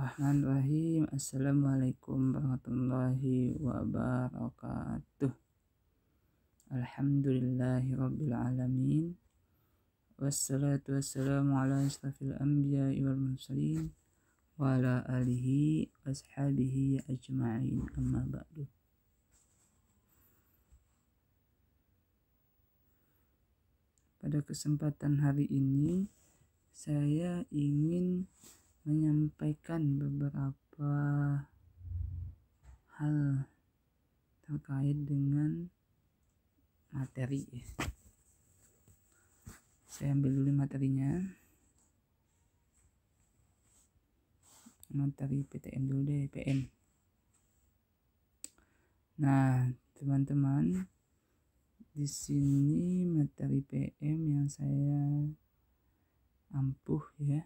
Bismillahirrahmanirrahim. Assalamualaikum warahmatullahi wabarakatuh. Alhamdulillahi rabbil alamin. Wassalatu wassalamu ala ashrafil anbiya'i wal mursalin wa ala alihi washabihi ajma'in, amma ba'du. Pada kesempatan hari ini saya ingin menyampaikan beberapa hal terkait dengan materi. Saya ambil dulu materinya. Materi PTM dulu deh, PM. Nah, teman-teman, di sini materi PM yang saya ampuh ya,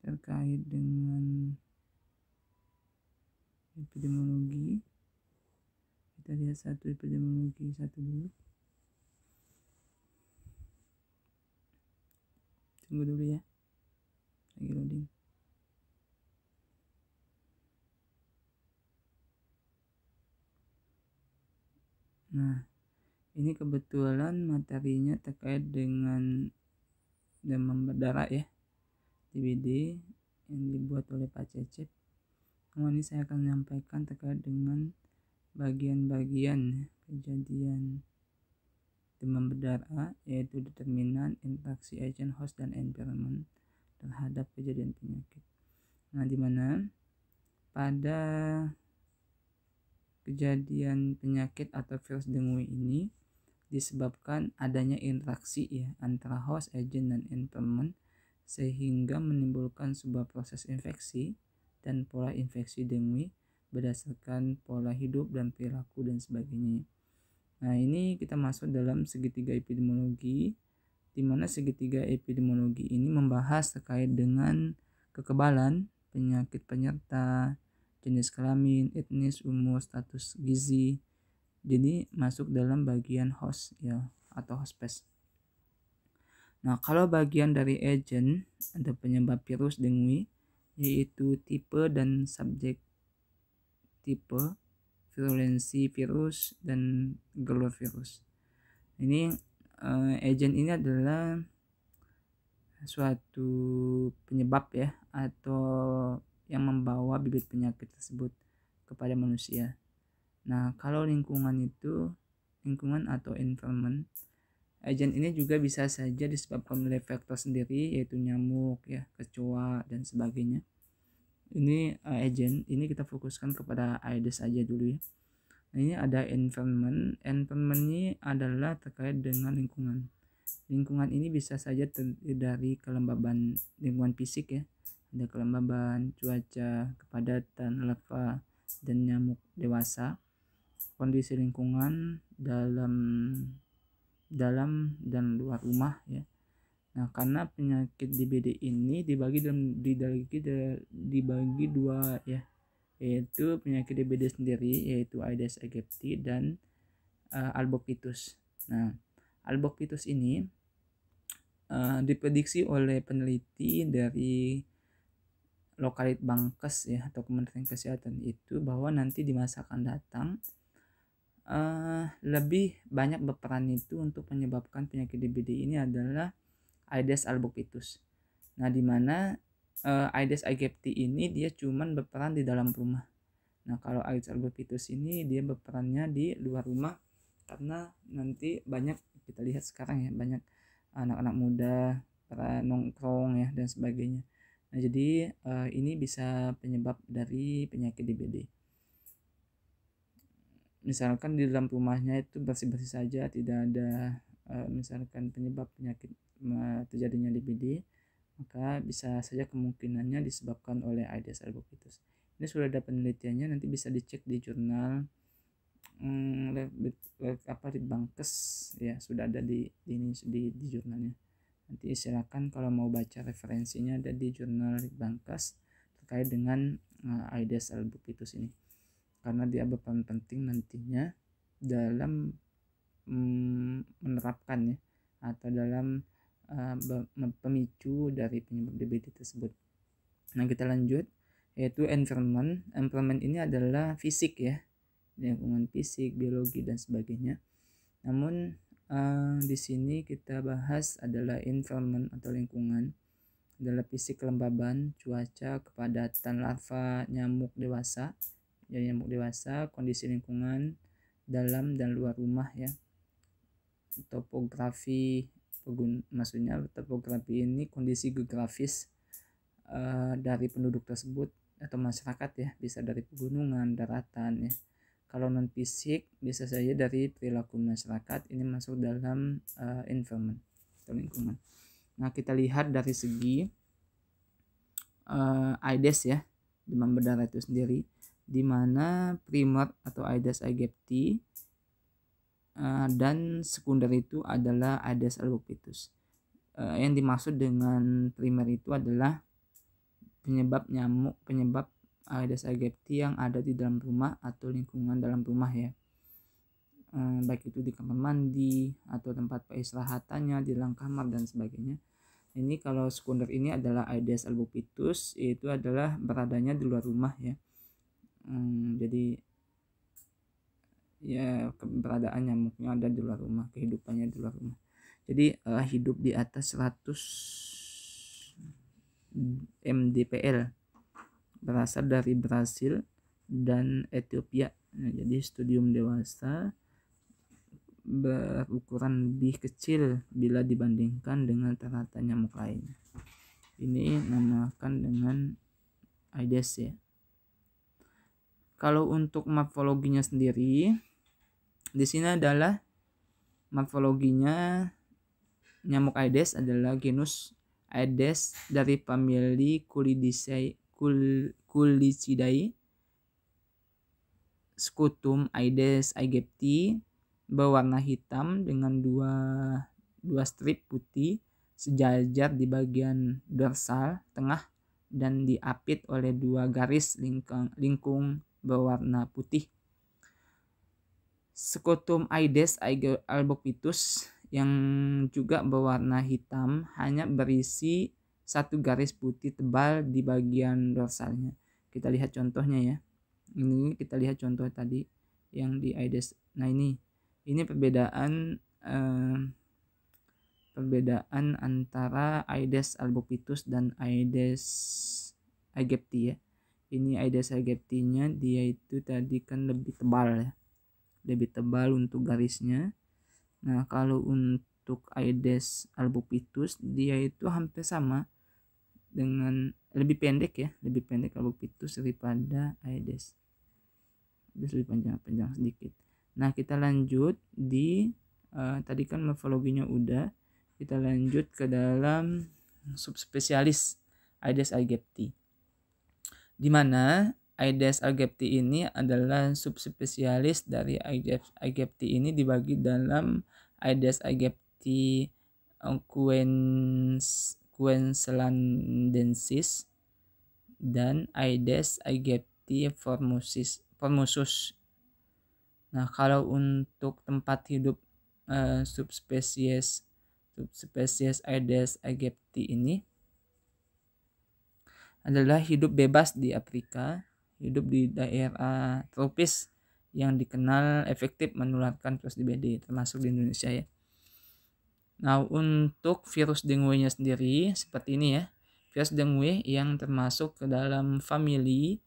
terkait dengan epidemiologi. Kita lihat satu epidemiologi satu dulu. Tunggu dulu ya, lagi loading. Nah, ini kebetulan materinya terkait dengan demam berdarah ya, DBD yang dibuat oleh Pak Cecep. Kemudian ini saya akan menyampaikan terkait dengan bagian-bagian kejadian demam berdarah, yaitu determinan, interaksi agent, host, dan environment terhadap kejadian penyakit. Nah, di mana pada kejadian penyakit atau virus dengue ini disebabkan adanya interaksi ya antara host, agent, dan environment, sehingga menimbulkan sebuah proses infeksi dan pola infeksi dengue berdasarkan pola hidup dan perilaku dan sebagainya. Nah, ini kita masuk dalam segitiga epidemiologi, di mana segitiga epidemiologi ini membahas terkait dengan kekebalan, penyakit penyerta, jenis kelamin, etnis, umur, status gizi. Jadi masuk dalam bagian host ya, atau hospes. Nah, kalau bagian dari agent, ada penyebab virus dengue, yaitu tipe dan subjek tipe, virulensi virus, dan gelor virus. Ini agent ini adalah suatu penyebab ya, atau yang membawa bibit penyakit tersebut kepada manusia. Nah, kalau lingkungan atau environment, agent ini juga bisa saja disebabkan oleh faktor sendiri, yaitu nyamuk ya, kecoa, dan sebagainya. Ini agent, ini kita fokuskan kepada Aedes aja dulu ya. Nah, ini ada environment. Environment ini adalah terkait dengan lingkungan. Lingkungan ini bisa saja terdiri dari kelembaban lingkungan fisik ya, ada kelembaban, cuaca, kepadatan, larva, dan nyamuk dewasa. Kondisi lingkungan dalam dan luar rumah ya. Nah, karena penyakit DBD ini dibagi dua ya, yaitu penyakit DBD sendiri, yaitu Aedes aegypti dan Albopictus. Nah, Albopictus ini diprediksi oleh peneliti dari Lokalitbangkes ya, atau Kementerian Kesehatan itu, bahwa nanti di masa akan datang lebih banyak berperan itu untuk menyebabkan penyakit DBD ini adalah Aedes albopictus. Nah, di mana Aedes aegypti ini dia cuman berperan di dalam rumah. Nah, kalau Aedes albopictus ini dia berperannya di luar rumah, karena nanti banyak kita lihat sekarang ya, banyak anak-anak muda para nongkrong ya dan sebagainya. Nah, jadi ini bisa penyebab dari penyakit DBD. Misalkan di dalam rumahnya itu bersih-bersih saja, tidak ada misalkan penyebab penyakit terjadinya DBD, maka bisa saja kemungkinannya disebabkan oleh Aedes albopictus. Ini sudah ada penelitiannya, nanti bisa dicek di jurnal Litbangkes ya, sudah ada di jurnalnya. Nanti silakan kalau mau baca referensinya, ada di jurnal Litbangkes terkait dengan Aedes albopictus ini, karena dia berperan penting nantinya dalam menerapkan ya, atau dalam pemicu dari penyebab DBD tersebut. Nah, kita lanjut, yaitu environment. Environment ini adalah fisik ya, lingkungan fisik, biologi dan sebagainya. Namun di sini kita bahas adalah environment atau lingkungan adalah fisik kelembaban, cuaca, kepadatan larva nyamuk dewasa, kondisi lingkungan dalam dan luar rumah ya. Topografi, maksudnya topografi ini kondisi geografis dari penduduk tersebut atau masyarakat ya, bisa dari pegunungan, daratan ya. Kalau non fisik bisa saja dari perilaku masyarakat, ini masuk dalam environment atau lingkungan. Nah, kita lihat dari segi Aedes ya, demam berdarah itu sendiri, di mana primer atau Aedes aegypti dan sekunder itu adalah Aedes albopictus. Yang dimaksud dengan primer itu adalah penyebab Aedes aegypti yang ada di dalam rumah atau lingkungan dalam rumah ya, baik itu di kamar mandi atau tempat peristirahatannya, di dalam kamar dan sebagainya. Ini kalau sekunder ini adalah Aedes albopictus, itu adalah beradanya di luar rumah ya. Jadi ya keberadaan nyamuknya ada di luar rumah, kehidupannya di luar rumah. Jadi hidup di atas 100 mdpl, berasal dari Brasil dan Ethiopia. Nah, jadi studium dewasa, berukuran lebih kecil bila dibandingkan dengan teratai nyamuk lainnya. Ini namakan dengan Aedes ya. Kalau untuk morfologinya sendiri, di sini adalah morfologinya nyamuk Aedes adalah genus Aedes dari famili Culicidae, skutum Aedes aegypti, berwarna hitam dengan dua strip putih sejajar di bagian dorsal tengah dan diapit oleh dua garis lingkung berwarna putih. Skutum Aedes albopictus yang juga berwarna hitam hanya berisi satu garis putih tebal di bagian dorsalnya. Kita lihat contohnya ya. Ini kita lihat contoh tadi yang di Aedes. Nah, ini perbedaan antara Aedes albopictus dan Aedes aegypti ya. Ini Aedes aegypti-nya dia itu tadi kan lebih tebal ya. Lebih tebal untuk garisnya. Nah, kalau untuk Aedes albopictus dia itu hampir sama dengan lebih pendek albopictus daripada Aedes. Lebih panjang sedikit. Nah, kita lanjut di tadi kan morfologinya udah. Kita lanjut ke dalam subspesialis Aedes aegypti. Di mana Aedes aegypti ini adalah subspesialis dari Aedes aegypti ini dibagi dalam Aedes aegypti queenslandensis dan Aedes aegypti formosus. Nah, kalau untuk tempat hidup subspesies Aedes aegypti ini adalah hidup bebas di Afrika, hidup di daerah tropis yang dikenal efektif menularkan virus DBD, termasuk di Indonesia ya. Nah, untuk virus dengue-nya sendiri seperti ini ya. Virus dengue yang termasuk ke dalam famili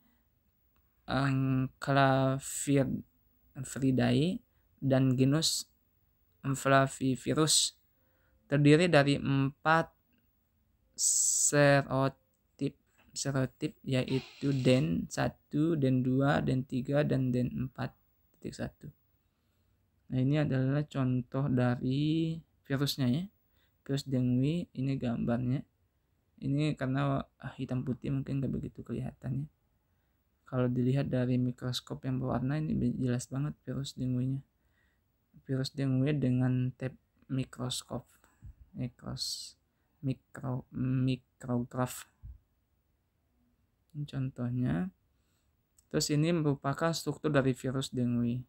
Clavirridae dan genus Flavivirus, terdiri dari 4 serotip yaitu DEN 1, DEN 2, DEN 3, dan DEN 4.1. Nah, ini adalah contoh dari virusnya ya. Virus dengue, ini gambarnya. Ini karena hitam putih mungkin gak begitu kelihatan ya. Kalau dilihat dari mikroskop yang berwarna ini jelas banget virus dengue-nya. Virus dengue dengan tab mikrograf. Ini contohnya. Terus ini merupakan struktur dari virus dengue.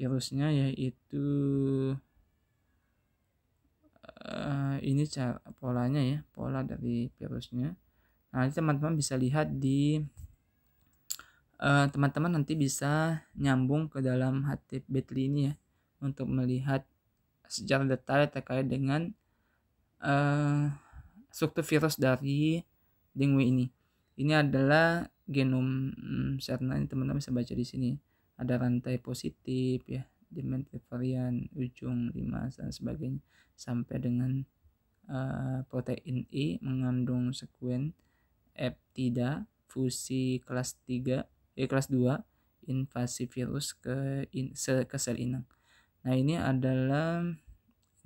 Virusnya yaitu ini cara polanya ya, pola dari virusnya. Nah, teman-teman bisa lihat di teman-teman nanti bisa nyambung ke dalam HTTP ini ya untuk melihat secara detail terkait dengan struktur virus dari dengue ini. Ini adalah genom Serna, teman-teman bisa baca di sini. Ada rantai positif ya, dimensi varian ujung 5 dan sebagainya sampai dengan protein E mengandung sekuen peptida fusi kelas 3 kelas 2 invasi virus ke sel inang. Nah, ini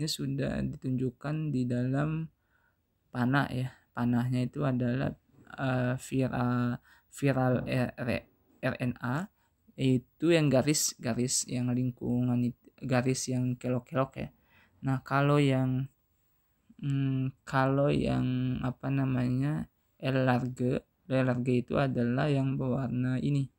sudah ditunjukkan di dalam panah ya. Panahnya itu adalah viral RNA, itu yang garis yang lingkungan, garis yang kelok-kelok ya. Nah, kalau yang apa namanya L-large itu adalah yang berwarna ini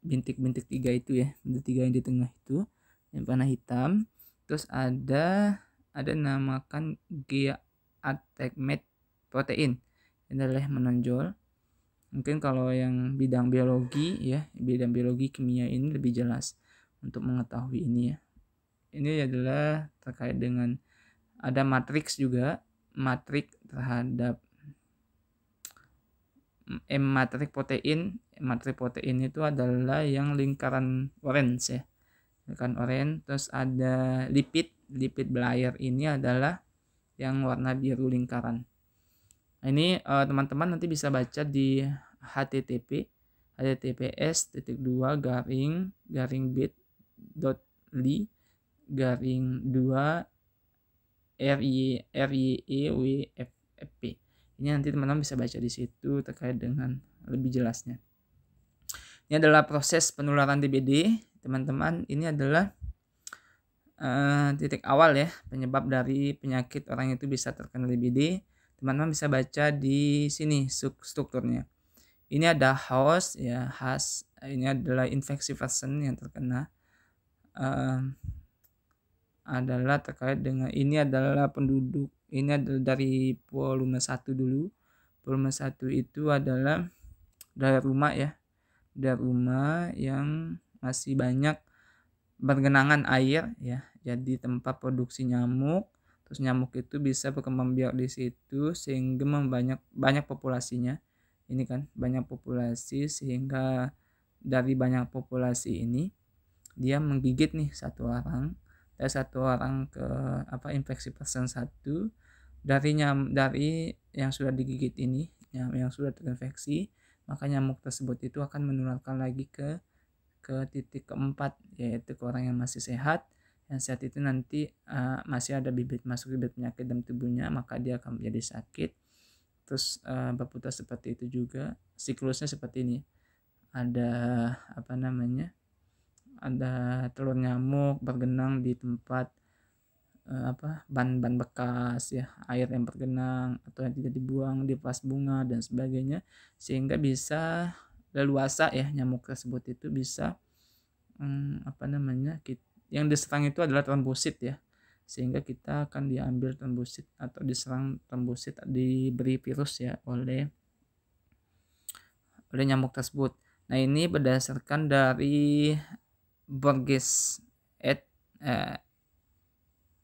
bintik-bintik 3 itu ya, bintik 3 yang di tengah itu yang warna hitam. Terus ada namakan G-Attachment protein, ini adalah menonjol. Mungkin kalau yang bidang biologi ya, bidang biologi kimia ini lebih jelas untuk mengetahui ini ya. Ini adalah terkait dengan ada matriks juga, matriks terhadap matriks protein. Matriks protein itu adalah yang lingkaran orange ya, lingkaran orange. Terus ada lipid belayer, ini adalah yang warna biru lingkaran. Nah, ini teman-teman nanti bisa baca di https://bit.ly/2 Ini nanti teman-teman bisa baca di situ terkait dengan lebih jelasnya. Ini adalah proses penularan DBD, teman-teman. Ini adalah titik awal ya, penyebab dari penyakit orang itu bisa terkena DBD. Teman-teman bisa baca di sini strukturnya. Ini ada host ya, ini adalah infeksi person yang terkena, adalah terkait dengan ini adalah penduduk. Ini adalah dari volume 1 dulu. Volume 1 itu adalah dari rumah ya, dari rumah yang masih banyak bergenangan air ya, jadi tempat produksi nyamuk. Terus nyamuk itu bisa berkembang biak di situ sehingga banyak populasinya. Ini kan banyak populasi, sehingga dari banyak populasi ini dia menggigit nih satu orang, dari satu orang ke infeksi person 1 dari yang sudah digigit ini, yang sudah terinfeksi, maka nyamuk tersebut itu akan menularkan lagi ke titik keempat, yaitu ke orang yang masih sehat. Yang sehat itu nanti masih ada masuk bibit penyakit dalam tubuhnya, maka dia akan menjadi sakit. Terus berputar seperti itu juga, siklusnya seperti ini. Ada ada telur nyamuk bergenang di tempat ban bekas ya, air yang bergenang atau yang tidak dibuang di vas bunga dan sebagainya, sehingga bisa leluasa ya nyamuk tersebut itu bisa yang diserang itu adalah trombosit ya, sehingga kita akan diambil trombosit atau diserang trombosit, diberi virus ya oleh nyamuk tersebut. Nah, ini berdasarkan dari Borges et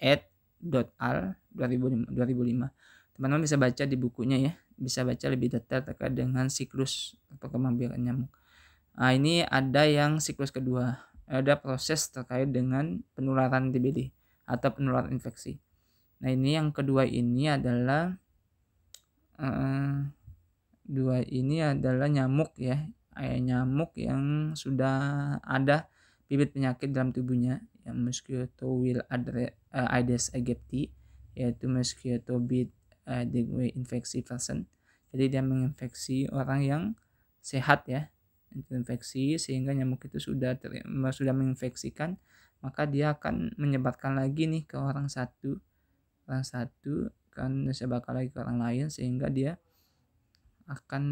al 2005. Teman-teman bisa baca di bukunya ya, bisa baca lebih detail terkait dengan siklus perkembangbiakan nyamuk. Nah, ini ada yang siklus kedua, ada proses terkait dengan penularan DBD atau penularan infeksi. Nah, ini yang kedua ini adalah nyamuk ya, nyamuk yang sudah ada bibit penyakit dalam tubuhnya, yang Mosquito-Will Aedes aegypti, yaitu Mosquito-Bit dengue infeksi person. Jadi dia menginfeksi orang yang sehat ya, terinfeksi, sehingga nyamuk itu sudah menginfeksikan, maka dia akan menyebarkan lagi nih ke orang satu kan, menyebarkan lagi ke orang lain, sehingga dia akan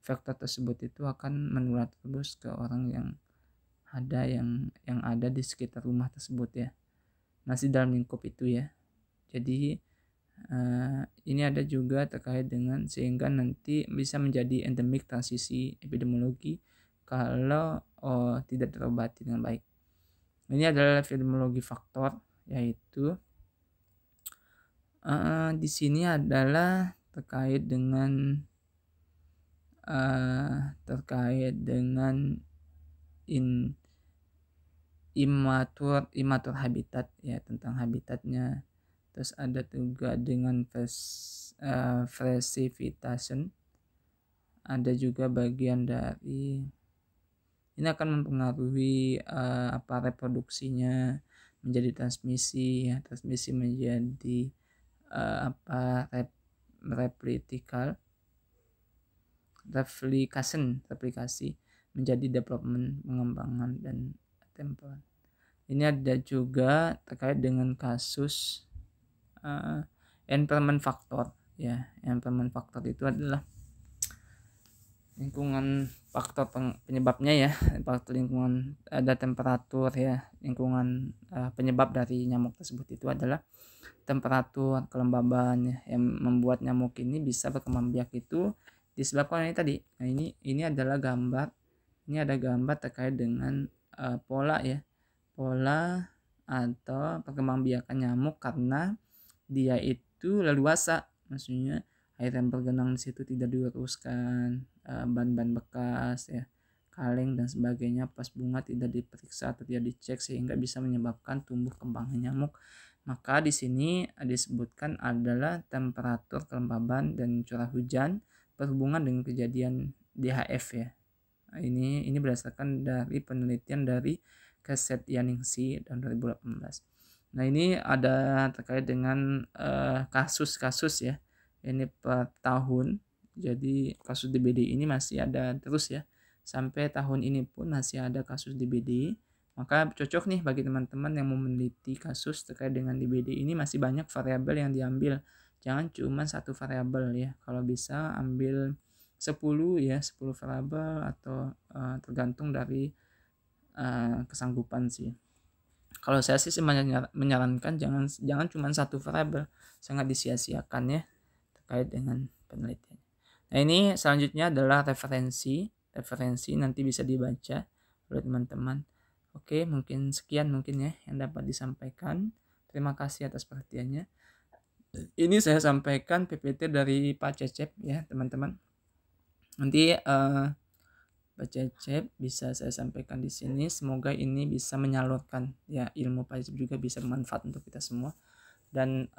faktor tersebut itu akan menular terus ke orang yang ada di sekitar rumah tersebut ya, masih dalam lingkup itu ya. Jadi Ini ada juga terkait dengan sehingga nanti bisa menjadi endemik transisi epidemiologi kalau tidak terobati dengan baik. Ini adalah epidemiologi faktor, yaitu di sini adalah terkait dengan imatur habitat ya, tentang habitatnya. Terus ada juga dengan precipitation, ada juga bagian dari ini akan mempengaruhi reproduksinya menjadi transmisi ya, transmisi menjadi replikasi menjadi development, pengembangan dan temporal. Ini ada juga terkait dengan kasus environment factor ya. Environment factor itu adalah lingkungan, faktor penyebabnya ya, faktor lingkungan, ada temperatur ya, lingkungan penyebab dari nyamuk tersebut itu adalah temperatur, kelembaban ya, yang membuat nyamuk ini bisa berkembang biak itu disebabkan ini tadi. Nah, ini adalah gambar, ini ada gambar terkait dengan pola ya, pola atau perkembangbiakan nyamuk karena dia itu leluasa, maksudnya air yang bergenang di situ tidak diluruskan, ban-ban bekas ya, kaleng dan sebagainya pas bunga tidak diperiksa atau tidak dicek sehingga bisa menyebabkan tumbuh kembangnya nyamuk. Maka di sini disebutkan adalah temperatur, kelembaban dan curah hujan berhubungan dengan kejadian DHF ya. Nah, ini berdasarkan dari penelitian dari Keset Yaningsi tahun 2018. Nah, ini ada terkait dengan kasus-kasus ya. Ini per tahun. Jadi kasus DBD ini masih ada terus ya. Sampai tahun ini pun masih ada kasus DBD. Maka cocok nih bagi teman-teman yang mau meneliti kasus terkait dengan DBD ini, masih banyak variabel yang diambil. Jangan cuma satu variabel ya. Kalau bisa ambil 10 ya, 10 variabel atau tergantung dari kesanggupan sih. Kalau saya sih menyarankan jangan cuma satu variabel, sangat disia-siakan ya terkait dengan penelitian. Nah, ini selanjutnya adalah referensi nanti bisa dibaca oleh teman-teman. Oke, mungkin sekian ya yang dapat disampaikan. Terima kasih atas perhatiannya. Ini saya sampaikan PPT dari Pak Cecep ya teman-teman. Nanti Pak Cecep bisa saya sampaikan di sini. Semoga ini bisa menyalurkan ya ilmu Pak Cecep, juga bisa bermanfaat untuk kita semua dan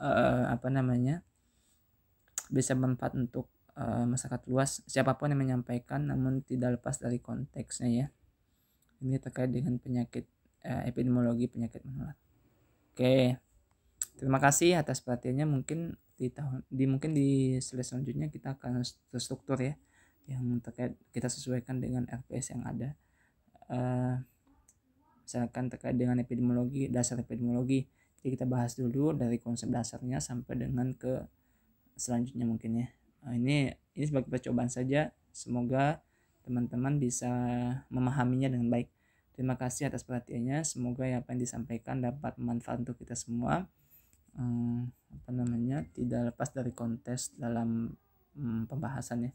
bisa bermanfaat untuk masyarakat luas, siapapun yang menyampaikan, namun tidak lepas dari konteksnya ya. Ini terkait dengan penyakit epidemiologi penyakit menular. Oke, terima kasih atas perhatiannya. Mungkin di slide selanjutnya kita akan struktur ya, yang terkait kita sesuaikan dengan RPS yang ada. Misalkan terkait dengan epidemiologi, dasar epidemiologi. Jadi kita bahas dulu dari konsep dasarnya sampai dengan ke selanjutnya mungkin ya. Nah, ini sebagai percobaan saja. Semoga teman-teman bisa memahaminya dengan baik. Terima kasih atas perhatiannya. Semoga apa yang disampaikan dapat bermanfaat untuk kita semua. Tidak lepas dari konteks dalam pembahasannya.